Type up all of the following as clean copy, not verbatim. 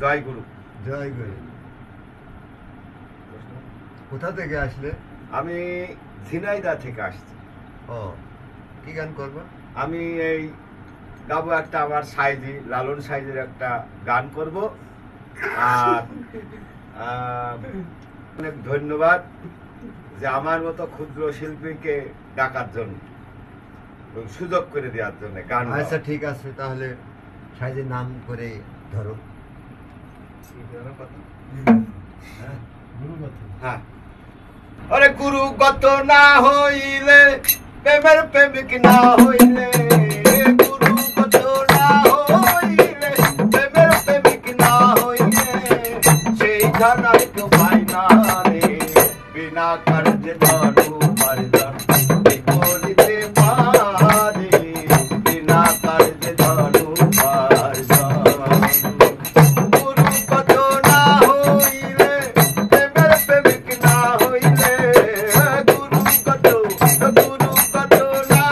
জয় গুরু। জয় গুরু। কোথা থেকে আসলে? আমি ঝিনাইদহ থেকে আসছি। ও, কি গান করবো? আমি এই গাবো একটা আমার সাইজি লালন সাইজের একটা গান করব। আর অনেক ধন্যবাদ যে আমার মতো ক্ষুদ্র শিল্পীকে ডাকার জন্য, সুযোগ করে দেওয়ার জন্য গান। আচ্ছা ঠিক আছে, তাহলে সাইজের নাম করে ধরো। হ্যাঁ, আরে গুরুগত না হইলে প্রেমের প্রেমিক না হইলে, গুরুগত না হইলে প্রেমের প্রেমিক না হইলে, সেই জানাই তো পাই না রে, বিনা কার্যে ধরু পারজন করিতে পারে, বিনা কার্যে ধরু পারজন। গুরুগত না হইলে প্রেমের প্রেমিক না হইলে, গুরুগত না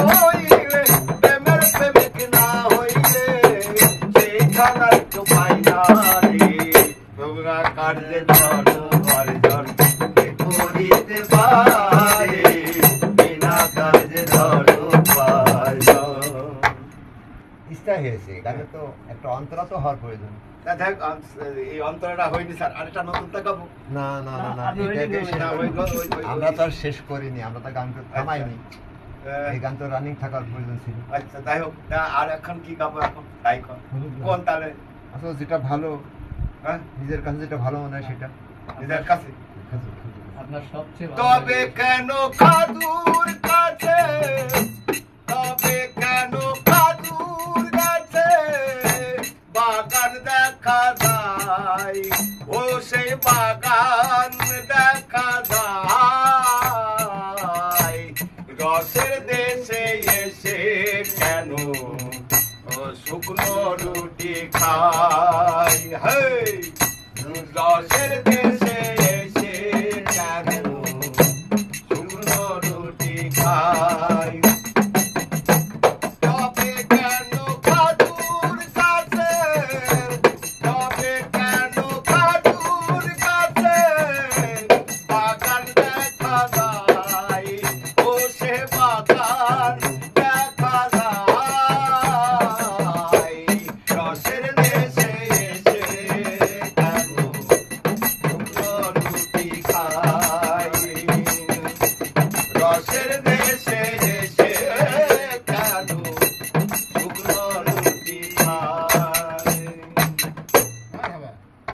হইলে প্রেমের প্রেমিক না হইলে, সেই খানার তো পাই না রে, তোমরা কার্যে ধরো পারজন করিতে পারে, বিনা কার্যে ধরো পারজন। ইচ্ছা হয়েছে, গানে তো একটা অন্তরা তো হওয়ার প্রয়োজন। এই অন্তরটা হয়নি স্যার, আরেকটা নতুন দেখাবো। না না না না, আমরা তো আর শেষ করিনি, আমরা তো গান থামাইনি, এই গান তো রানিং থাকার প্রয়োজন ছিল। আচ্ছা যাই হোক, আর এখন কি গাবো? এখন তাই কোন তালে? আসলে যেটা ভালো, হ্যাঁ, নিজের কাছে যেটা ভালো মনে হয় সেটা। নিজের কাছে। আপনার সবচেয়ে তবে কেন খাদুর কাছে, তবে কেন খাদুর কাছে বাগান দেখা যায়, ও সেই বাগান দেখা যায়, রসের দেশে এসে কেন ও শুকনো রুটি খাই, হে রসের দেশে